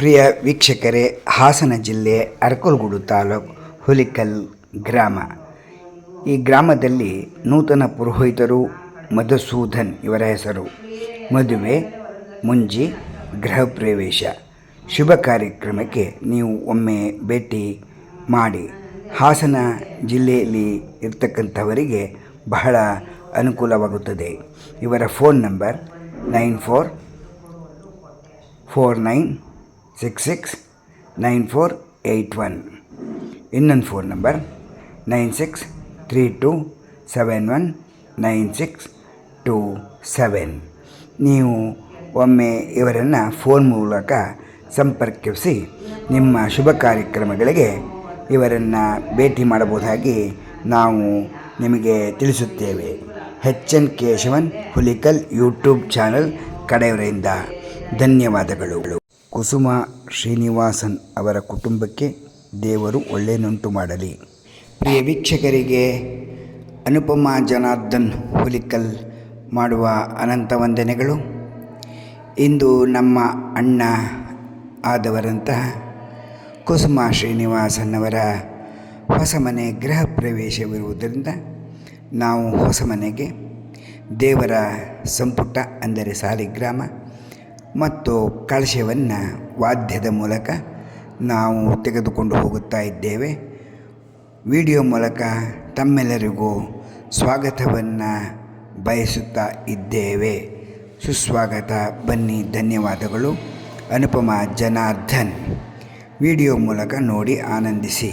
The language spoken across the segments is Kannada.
ಪ್ರಿಯ ವೀಕ್ಷಕರೇ, ಹಾಸನ ಜಿಲ್ಲೆ ಅರಕಲಗೂಡು ತಾಲೂಕು ಹುಲಿಕಲ್ ಗ್ರಾಮ. ಈ ಗ್ರಾಮದಲ್ಲಿ ನೂತನ ಪುರೋಹಿತರು ಮಧುಸೂದನ್ ಇವರ ಹೆಸರು. ಮದುವೆ, ಮುಂಜಿ, ಗೃಹ ಪ್ರವೇಶ ಶುಭ ಕಾರ್ಯಕ್ರಮಕ್ಕೆ ನೀವು ಒಮ್ಮೆ ಭೇಟಿ ಮಾಡಿ. ಹಾಸನ ಜಿಲ್ಲೆಯಲ್ಲಿ ಇರ್ತಕ್ಕಂಥವರಿಗೆ ಬಹಳ ಅನುಕೂಲವಾಗುತ್ತದೆ. ಇವರ ಫೋನ್ ನಂಬರ್ 9449669481. ಇನ್ನೊಂದು ಫೋನ್ ನಂಬರ್ 9632719627. ನೀವು ಒಮ್ಮೆ ಇವರನ್ನು ಫೋನ್ ಮೂಲಕ ಸಂಪರ್ಕಿಸಿ ನಿಮ್ಮ ಶುಭ ಕಾರ್ಯಕ್ರಮಗಳಿಗೆ ಇವರನ್ನು ಭೇಟಿ ಮಾಡಬಹುದಾಗಿ ನಾವು ನಿಮಗೆ ತಿಳಿಸುತ್ತೇವೆ. HN Keshavan Hulikal YouTube channel ಕಡೆಯವರಿಂದ ಧನ್ಯವಾದಗಳು. ಕುಸುಮ ಶ್ರೀನಿವಾಸನ್ ಅವರ ಕುಟುಂಬಕ್ಕೆ ದೇವರು ಒಳ್ಳೆಯನುಂಟು ಮಾಡಲಿ. ಪ್ರಿಯ ವೀಕ್ಷಕರಿಗೆ ಅನುಪಮಾ ಜನಾರ್ದನ್ ಹುಲಿಕಲ್ ಮಾಡುವ ಅನಂತ ವಂದನೆಗಳು. ಇಂದು ನಮ್ಮ ಅಣ್ಣ ಆದವರಂತಹ ಕುಸುಮ ಶ್ರೀನಿವಾಸನ್ ಅವರ ಹೊಸ ಮನೆ ಗೃಹ ಪ್ರವೇಶವಿರುವುದರಿಂದ ನಾವು ಹೊಸ ಮನೆಗೆ ದೇವರ ಸಂಪುಟ ಅಂದರೆ ಸಾಲಿಗ್ರಾಮ ಮತ್ತು ಕಳಶವನ್ನು ವಾದ್ಯದ ಮೂಲಕ ನಾವು ತೆಗೆದುಕೊಂಡು ಹೋಗುತ್ತಾ ಇದ್ದೇವೆ. ವಿಡಿಯೋ ಮೂಲಕ ತಮ್ಮೆಲ್ಲರಿಗೂ ಸ್ವಾಗತವನ್ನು ಬಯಸುತ್ತಾ ಇದ್ದೇವೆ. ಸುಸ್ವಾಗತ. ಬನ್ನಿ. ಧನ್ಯವಾದಗಳು. ಅನುಪಮಾ ಜನಾರ್ದನ್. ವಿಡಿಯೋ ಮೂಲಕ ನೋಡಿ ಆನಂದಿಸಿ.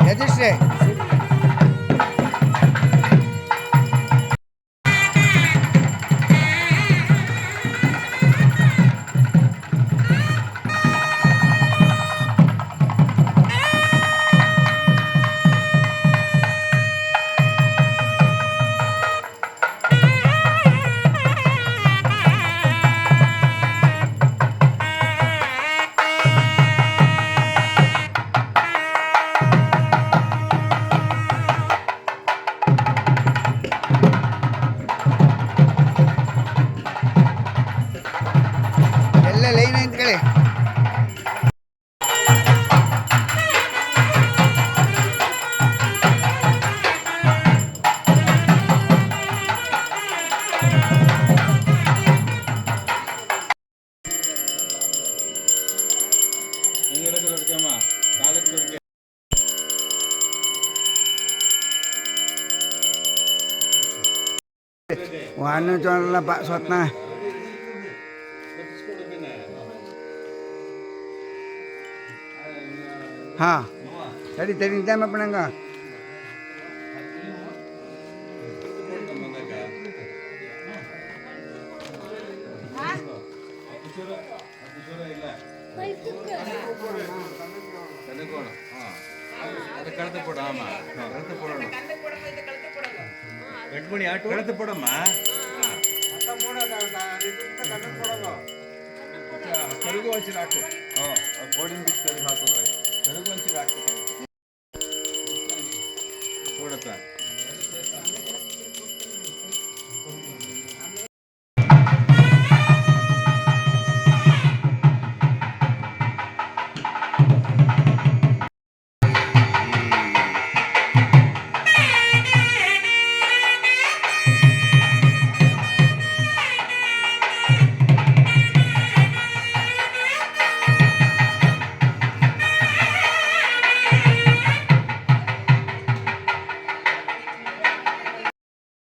ಯಜಶ್ರೀ ಲೈನ್ ನಿಂತ್ಕೊಳ್ಳಿ. Wano jual Pak Sotna. हाँ तरी तरी टाइम अपनेगा తెలుగు వచ్చి రాకు కోడింగ్ తెలుగు ಹಾಕೋದು తెలుగు వచ్చి రాకు చూడతా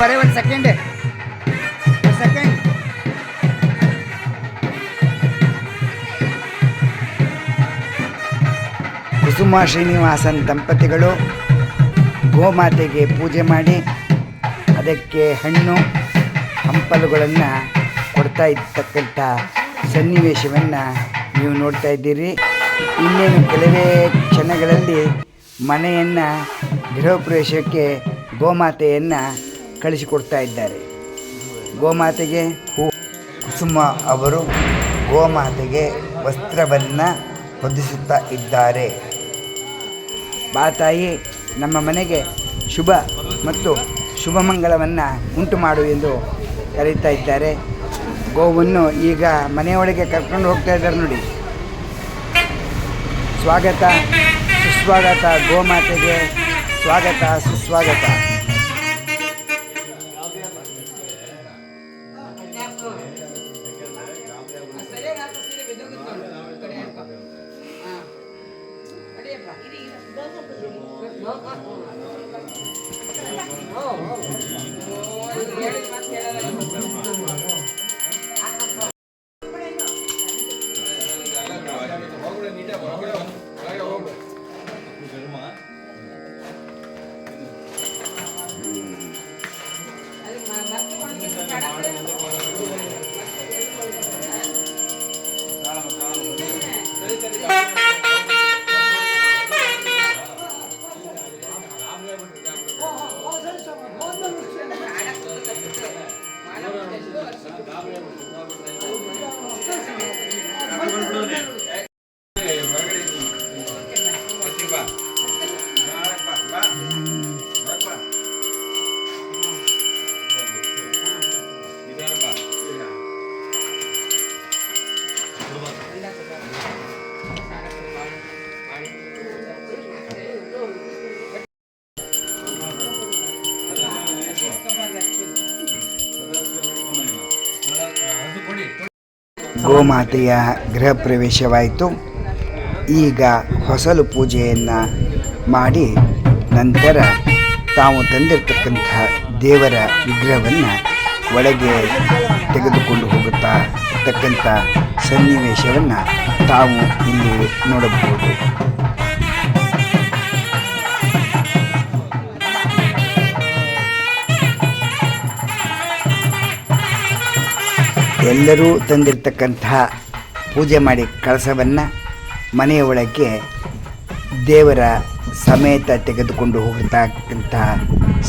ಒಂದು ಸೆಕೆಂಡ್ ಕುಸುಮ ಶ್ರೀನಿವಾಸನ್ ದಂಪತಿಗಳು ಗೋಮಾತೆಗೆ ಪೂಜೆ ಮಾಡಿ ಅದಕ್ಕೆ ಹಣ್ಣು ಹಂಪಲುಗಳನ್ನು ಕೊಡ್ತಾ ಇರ್ತಕ್ಕಂಥ ಸನ್ನಿವೇಶವನ್ನು ನೀವು ನೋಡ್ತಾ ಇದ್ದೀರಿ. ಇನ್ನೇನು ಕೆಲವೇ ಕ್ಷಣಗಳಲ್ಲಿ ಮನೆಯನ್ನು ಗೃಹ ಪ್ರವೇಶಕ್ಕೆ ಗೋಮಾತೆಯನ್ನು ಕಳಿಸಿಕೊಡ್ತಾ ಇದ್ದಾರೆ. ಗೋಮಾತೆಗೆ ಕುಸುಮ ಅವರು ಗೋಮಾತೆಗೆ ವಸ್ತ್ರವನ್ನು ಹೊದಿಸುತ್ತಾ ಇದ್ದಾರೆ. ಬಾ ತಾಯಿ, ನಮ್ಮ ಮನೆಗೆ ಶುಭ ಮತ್ತು ಶುಭ ಮಂಗಳವನ್ನು ಉಂಟು ಮಾಡು ಎಂದು ಕರೀತಾ ಇದ್ದಾರೆ. ಗೋವನ್ನು ಈಗ ಮನೆಯೊಳಗೆ ಕರ್ಕೊಂಡು ಹೋಗ್ತಾ ಇದ್ದಾರೆ ನೋಡಿ. ಸ್ವಾಗತ ಸುಸ್ವಾಗತ, ಗೋಮಾತೆಗೆ ಸ್ವಾಗತ ಸುಸ್ವಾಗತ. ಗೋಮಾತೆಯ ಗೃಹ ಪ್ರವೇಶವಾಯಿತು. ಈಗ ಹೊಸಲು ಪೂಜೆಯನ್ನು ಮಾಡಿ ನಂತರ ತಾವು ತಂದಿರತಕ್ಕಂಥ ದೇವರ ವಿಗ್ರಹವನ್ನು ಒಳಗೆ ತೆಗೆದುಕೊಂಡು ಹೋಗುತ್ತಾ ಇರ್ತಕ್ಕಂಥ ಸನ್ನಿವೇಶವನ್ನು ತಾವು ಇಲ್ಲಿ ನೋಡಬಹುದು. ಎಲ್ಲರೂ ತಂದಿರತಕ್ಕಂತಹ ಪೂಜೆ ಮಾಡಿ ಕಳಸವನ್ನು ಮನೆಯ ಒಳಗೆ ದೇವರ ಸಮೇತ ತೆಗೆದುಕೊಂಡು ಹೋಗತಕ್ಕಂಥ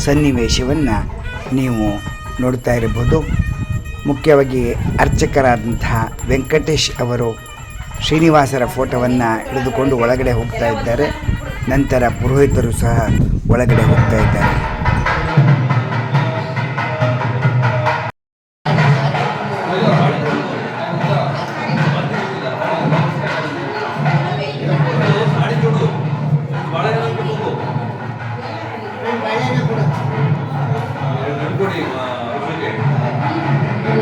ಸನ್ನಿವೇಶವನ್ನು ನೀವು ನೋಡ್ತಾ ಇರಬಹುದು. ಮುಖ್ಯವಾಗಿ ಅರ್ಚಕರಾದಂತಹ ವೆಂಕಟೇಶ್ ಅವರು ಶ್ರೀನಿವಾಸರ ಫೋಟೋವನ್ನು ಹಿಡಿದುಕೊಂಡು ಒಳಗಡೆ ಹೋಗ್ತಾ ಇದ್ದಾರೆ. ನಂತರ ಪುರೋಹಿತರು ಸಹ ಒಳಗಡೆ ಹೋಗ್ತಾ ಇದ್ದಾರೆ.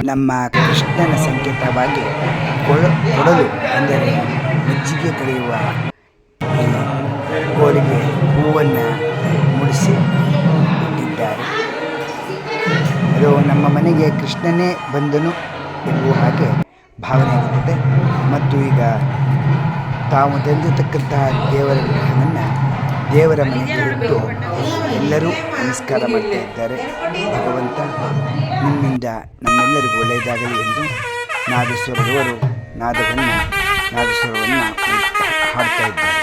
ನಮ್ಮ ಕೃಷ್ಣನ ಸಂಕೇತವಾಗಿ ಕೊಡಲು ಅಂದರೆ ಮಜ್ಜಿಗೆ ಕಳೆಯುವ ಕೋಲಿಗೆ ಹೂವನ್ನು ಮುಡಿಸಿ ಇಟ್ಟಿದ್ದಾರೆ. ಅದು ನಮ್ಮ ಮನೆಗೆ ಕೃಷ್ಣನೇ ಬಂದನು ಎನ್ನುವ ಹಾಗೆ ಭಾವನೆ ಆಗುತ್ತದೆ. ಮತ್ತು ಈಗ ತಾವು ತಂದಿರತಕ್ಕಂತಹ ದೇವರ ವಿಗ್ರಹವನ್ನು ದೇವರ ಮನೆಗೆ ಇಟ್ಟು ಎಲ್ಲರೂ ನಮಸ್ಕಾರ ಮಾಡ್ತಾ ಇದ್ದಾರೆ. ಭಗವಂತ ನಿಮ್ಮಿಂದ ನಮ್ಮೆಲ್ಲರಿಗೂ ಒಳ್ಳೆಯದಾಗಲಿ ಎಂದು ನಾದಸ್ವರದವರು ನಾದಸ್ವರವನ್ನು ಹಾಡ್ತಾ ಇದ್ದಾರೆ.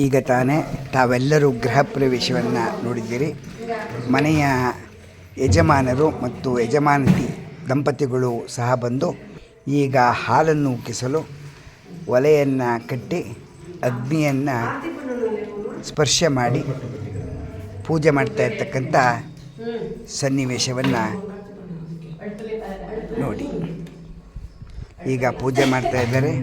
ಈಗ ತಾನೇ ತಾವೆಲ್ಲರೂ ಗೃಹ ಪ್ರವೇಶವನ್ನು ನೋಡಿದ್ದೀರಿ. ಮನೆಯ ಯಜಮಾನರು ಮತ್ತು ಯಜಮಾನತಿ ದಂಪತಿಗಳು ಸಹ ಬಂದು ಈಗ ಹಾಲನ್ನು ಉಕ್ಕಿಸಲು ಒಲೆಯನ್ನು ಕಟ್ಟಿ ಅಗ್ನಿಯನ್ನು ಸ್ಪರ್ಶ ಮಾಡಿ ಪೂಜೆ ಮಾಡ್ತಾ ಇರ್ತಕ್ಕಂಥ ಸನ್ನಿವೇಶವನ್ನು ನೋಡಿ. ಈಗ ಪೂಜೆ ಮಾಡ್ತಾ ಇದ್ದಾರೆ.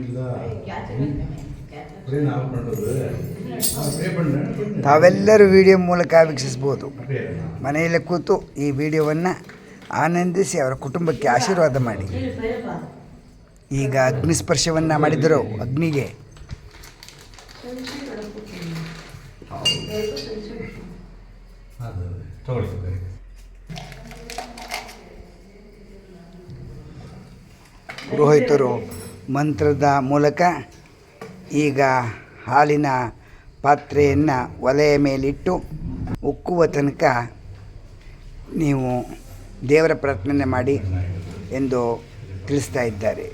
ತಾವೆಲ್ಲರೂ ವಿಡಿಯೋ ಮೂಲಕ ವೀಕ್ಷಿಸ್ಬೋದು. ಮನೆಯಲ್ಲೇ ಕೂತು ಈ ವಿಡಿಯೋವನ್ನು ಆನಂದಿಸಿ ಅವರ ಕುಟುಂಬಕ್ಕೆ ಆಶೀರ್ವಾದ ಮಾಡಿ. ಈಗ ಅಗ್ನಿಸ್ಪರ್ಶವನ್ನು ಮಾಡಿದರು ಅಗ್ನಿಗೆ. ಪುರೋಹಿತರು ಮಂತ್ರದ ಮೂಲಕ ಈಗ ಹಾಲಿನ ಪಾತ್ರೆಯನ್ನು ಒಲೆಯ ಮೇಲಿಟ್ಟು ಉಕ್ಕುವ ತನಕ ನೀವು ದೇವರ ಪ್ರಾರ್ಥನೆ ಮಾಡಿ ಎಂದು ತಿಳಿಸ್ತಾ ಇದ್ದಾರೆ.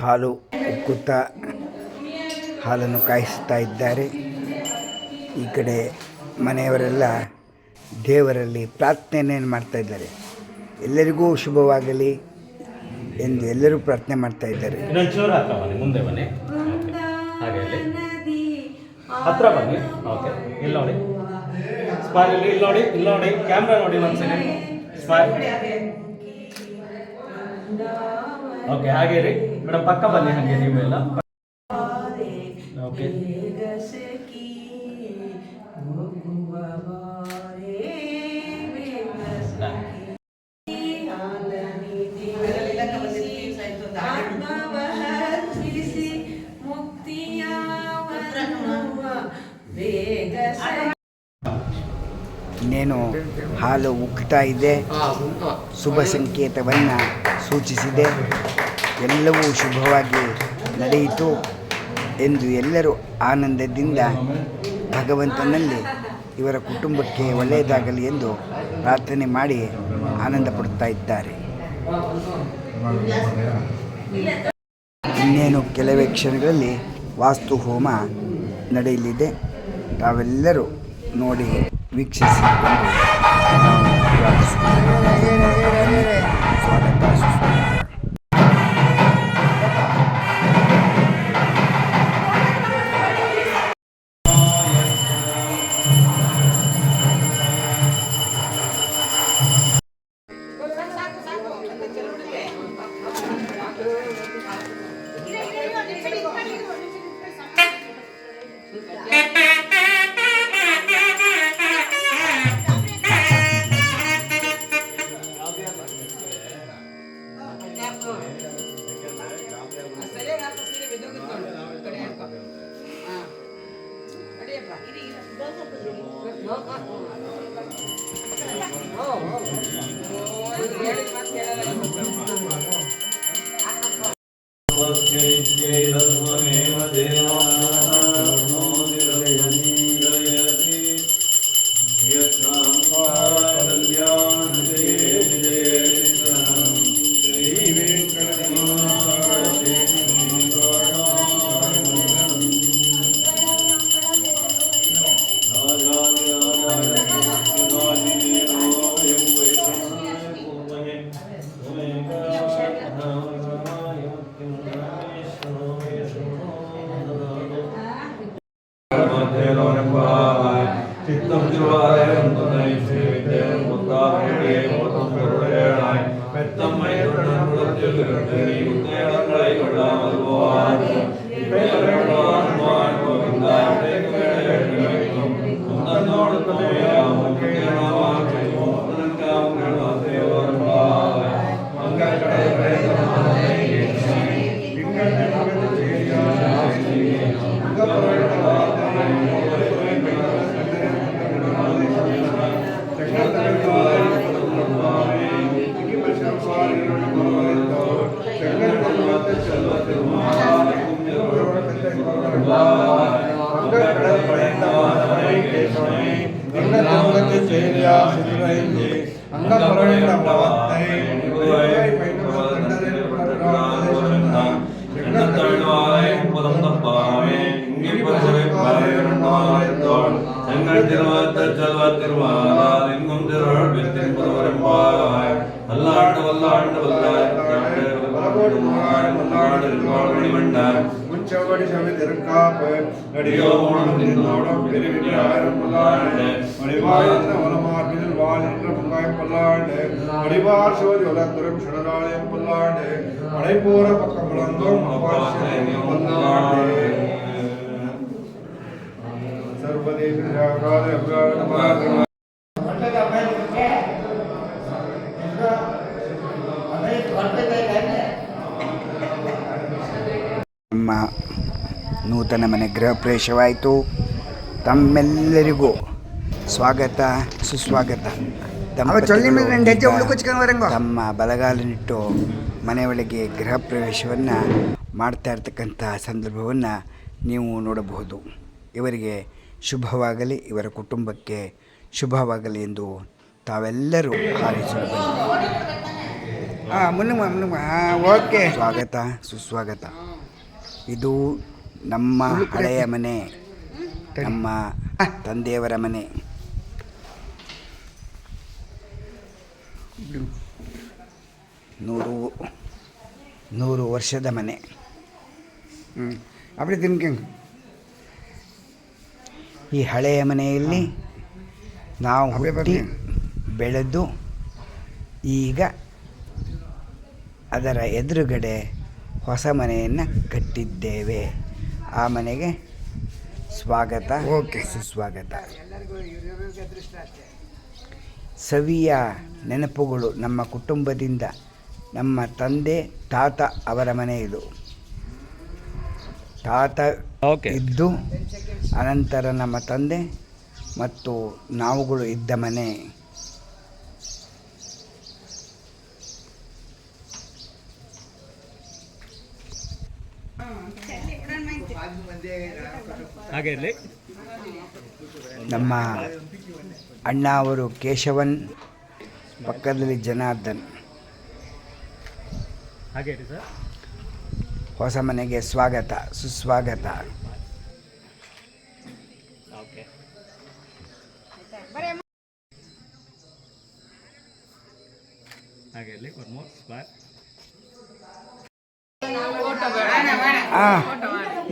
ಹಾಲು ಉಕ್ಕುತ್ತಾ ಹಾಲನ್ನು ಕಾಯಿಸ್ತಾ ಇದ್ದಾರೆ. ಈ ಕಡೆ ಮನೆಯವರೆಲ್ಲ ದೇವರಲ್ಲಿ ಪ್ರಾರ್ಥನೆಯನ್ನು ಮಾಡ್ತಾ ಇದ್ದಾರೆ. ಎಲ್ಲರಿಗೂ ಶುಭವಾಗಲಿ ಎಂದು ಎಲ್ಲರೂ ಪ್ರಾರ್ಥನೆ ಮಾಡ್ತಾ ಇದ್ದಾರೆ. ಮುಂದೆ ಬನ್ನಿ, ಹಾಗೆ ಹತ್ರ ಬನ್ನಿ. ಓಕೆ, ಇಲ್ಲಿ ನೋಡಿ, ಸ್ಮೈಲ್, ಇಲ್ಲಿ ನೋಡಿ ಕ್ಯಾಮ್ರಾ ನೋಡಿ, ಒಂದು ಸೆಕೆಂಡ್ ಸ್ಮೈಲ್. ಓಕೆ, ಹಾಗೆ ರೀ ಮೇಡಮ್, ಪಕ್ಕ ಬನ್ನಿ, ಹಾಗೆ ನೀವು ಎಲ್ಲ. ಓಕೆ, ಇನ್ನೇನು ಹಾಲು ಉಕ್ಕುತ್ತಾ ಇದೆ, ಶುಭ ಸಂಕೇತವನ್ನು ಸೂಚಿಸಿದೆ. ಎಲ್ಲವೂ ಶುಭವಾಗಿ ನಡೆಯಿತು ಎಂದು ಎಲ್ಲರೂ ಆನಂದದಿಂದ ಭಗವಂತನಲ್ಲಿ ಇವರ ಕುಟುಂಬಕ್ಕೆ ಒಳ್ಳೆಯದಾಗಲಿ ಎಂದು ಪ್ರಾರ್ಥನೆ ಮಾಡಿ ಆನಂದ ಪಡುತ್ತಾ ಇದ್ದಾರೆ. ಇನ್ನೇನು ಕೆಲವೇ ಕ್ಷಣಗಳಲ್ಲಿ ವಾಸ್ತು ಹೋಮ ನಡೆಯಲಿದೆ. ತಾವೆಲ್ಲರೂ ನೋಡಿ ವೀಕ್ಷಿಸಿಕೊಂಡು ಸ್ವಾಗತ ಸುಸ್ವಾಗತ. ನಮ್ಮ ನೂತನ ಮನೆ ಗೃಹ ಪ್ರವೇಶವಾಯಿತು. ತಮ್ಮೆಲ್ಲರಿಗೂ ಸ್ವಾಗತ ಸುಸ್ವಾಗತ. ತಮ್ಮ ಬಲಗಾಲನಿಟ್ಟು ಮನೆಯೊಳಗೆ ಗೃಹ ಪ್ರವೇಶವನ್ನು ಮಾಡ್ತಾ ಇರ್ತಕ್ಕಂಥ ಸಂದರ್ಭವನ್ನು ನೀವು ನೋಡಬಹುದು. ಇವರಿಗೆ ಶುಭವಾಗಲಿ, ಇವರ ಕುಟುಂಬಕ್ಕೆ ಶುಭವಾಗಲಿ ಎಂದು ತಾವೆಲ್ಲರೂ ಹಾರೈಸಲು ಓಕೆ. ಸ್ವಾಗತ ಸುಸ್ವಾಗತ. ಇದು ನಮ್ಮ ಹಳೆಯ ಮನೆ, ನಮ್ಮ ತಂದೆಯವರ ಮನೆ. 100 ವರ್ಷದ ಮನೆ. ಅಪ್ಪಡಿ ತಿನ್ಕಂಗ್. ಈ ಹಳೆಯ ಮನೆಯಲ್ಲಿ ನಾವು ಹುಟ್ಟಿ ಬೆಳೆದು ಈಗ ಅದರ ಎದುರುಗಡೆ ಹೊಸ ಮನೆಯನ್ನು ಕಟ್ಟಿದ್ದೇವೆ. ಆ ಮನೆಗೆ ಸ್ವಾಗತ, ಓಕೆ, ಸುಸ್ವಾಗತ. ಸವಿಯ ನೆನಪುಗಳು ನಮ್ಮ ಕುಟುಂಬದಿಂದ. ನಮ್ಮ ತಂದೆ ತಾತ ಅವರ ಮನೆ ಇದು. ತಾತ ಇದ್ದು ಅನಂತರ ನಮ್ಮ ತಂದೆ ಮತ್ತು ನಾವುಗಳು ಇದ್ದ ಮನೆ. ನಮ್ಮ ಅಣ್ಣ ಅವರು ಕೇಶವನ್, ಪಕ್ಕದಲ್ಲಿ ಜನಾರ್ದನ್. ಹೊಸ ಮನೆಗೆ ಸ್ವಾಗತ ಸುಸ್ವಾಗತ.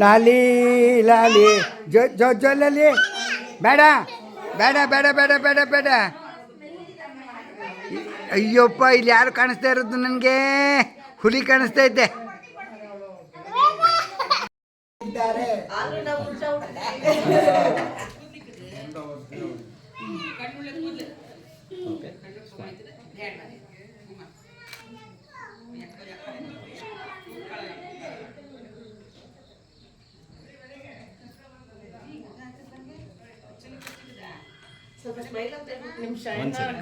ಲಾಲಿ ಲಾಲಿ ಜೊಲ್ಲಲಿ. ಬೇಡ ಬೇಡ ಬೇಡ ಬೇಡ ಬೇಡ ಬೇಡ. ಅಯ್ಯಪ್ಪ, ಇಲ್ಲಿ ಯಾರು ಕಾಣಿಸ್ತಾ ಇರೋದು? ನನಗೆ ಹುಲಿ ಕಾಣಿಸ್ತೈತೆ.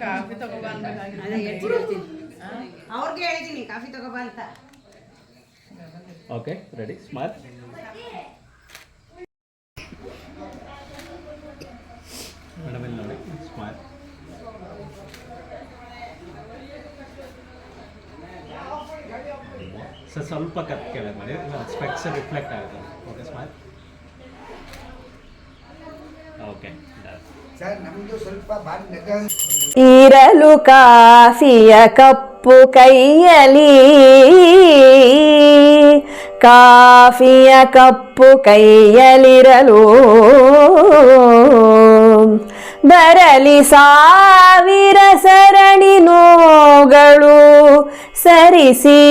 ಕಾಫಿ ಅವ್ರಿಗೆ ಹೇಳಿದ್ದೀನಿ ಕಾಫಿ ತಗೋಬ ಅಂತ. Okay, ready, smile. ಮೇಡಮ್ ಇಲ್ಲಿ ನೋಡಿ, ಸ್ಮೈಲ್. ಸರ್ ಸ್ವಲ್ಪ ಕತ್ ಕೆಳಗೆ ಮಾಡಿ, ಸ್ಪೆಕ್ಸ್ ರಿಫ್ಲೆಕ್ಟ್ ಆಗುತ್ತೆ. Okay, smile. ಓಕೆ, ಇರಲು ಕಾಫಿಯ ಕಪ್ಪು ಕೈಯಲಿ, ಕಾಫಿಯ ಕಪ್ಪು ಕೈಯಲಿರಲು ಬರಲಿ ಸಾವಿರ ಸರಣಿ ನೋಗಳು ಸರಿಸಿ,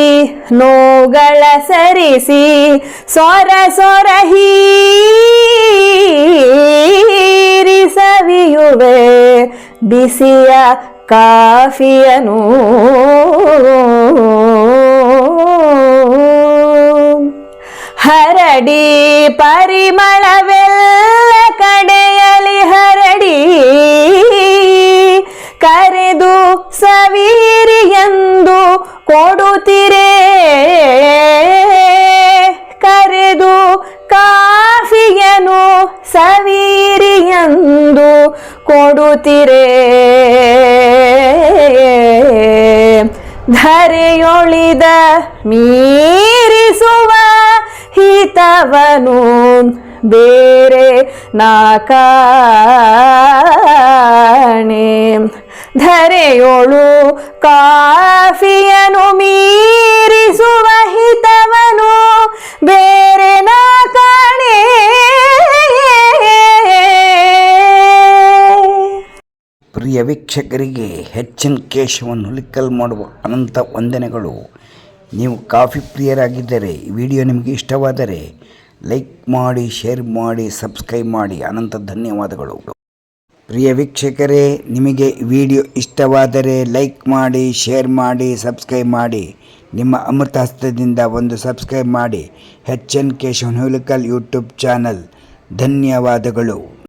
ನೋಗಳ ಸರಿಸಿ ಸೊರ ಸೊರ ಹೀರಿ ಸವಿಯುವೆ ಬಿಸಿಯ ಕಾಫಿಯನು. ಹರಡಿ ಪರಿಮಳವೆಲ್ಲ ಕಡೆಯಲಿ ಹರಡಿ, ಕರೆದು ಸವೀರಿ ಎಂದು ಕೊಡುತ್ತಿರೇ, ಕರೆದು ಕಾಫಿಯನು ಸವೀರಿ ಎಂದು ಕೊಡುತ್ತಿರೇ. ಧರೆಯೊಳಿದ ಮೀರಿಸುವ ಹಿತವನು ಬೇರೆ ನಾ ಕಾಣೆ. ಧರೆಯೊಳು ಕಾಫಿಯನು ಮೀರಿಸುವ ಹಿತವನು ಬೇರೆ ನಾ ಕಾಣೆ. ಪ್ರಿಯ ವೀಕ್ಷಕರಿಗೆ ಹೆಚ್ಚಿನ ಕೇಶವನ್ನು ಹುಲಿಕಲ್ ಮಾಡುವ ಅನಂತ ವಂದನೆಗಳು. ನೀವು ಕಾಫಿ ಪ್ರಿಯರಾಗಿದ್ದರೆ, ಈ ವಿಡಿಯೋ ನಿಮಗೆ ಇಷ್ಟವಾದರೆ ಲೈಕ್ ಮಾಡಿ, ಶೇರ್ ಮಾಡಿ, ಸಬ್ಸ್ಕ್ರೈಬ್ ಮಾಡಿ. ಅನಂತ ಧನ್ಯವಾದಗಳು. ಪ್ರಿಯ ವೀಕ್ಷಕರೇ, ನಿಮಗೆ ವಿಡಿಯೋ ಇಷ್ಟವಾದರೆ ಲೈಕ್ ಮಾಡಿ, ಶೇರ್ ಮಾಡಿ, ಸಬ್ಸ್ಕ್ರೈಬ್ ಮಾಡಿ. ನಿಮ್ಮ ಅಮೃತ ಹಸ್ತದಿಂದ ಒಂದು ಸಬ್ಸ್ಕ್ರೈಬ್ ಮಾಡಿ. HN Keshav Hulikal YouTube channel. ಧನ್ಯವಾದಗಳು.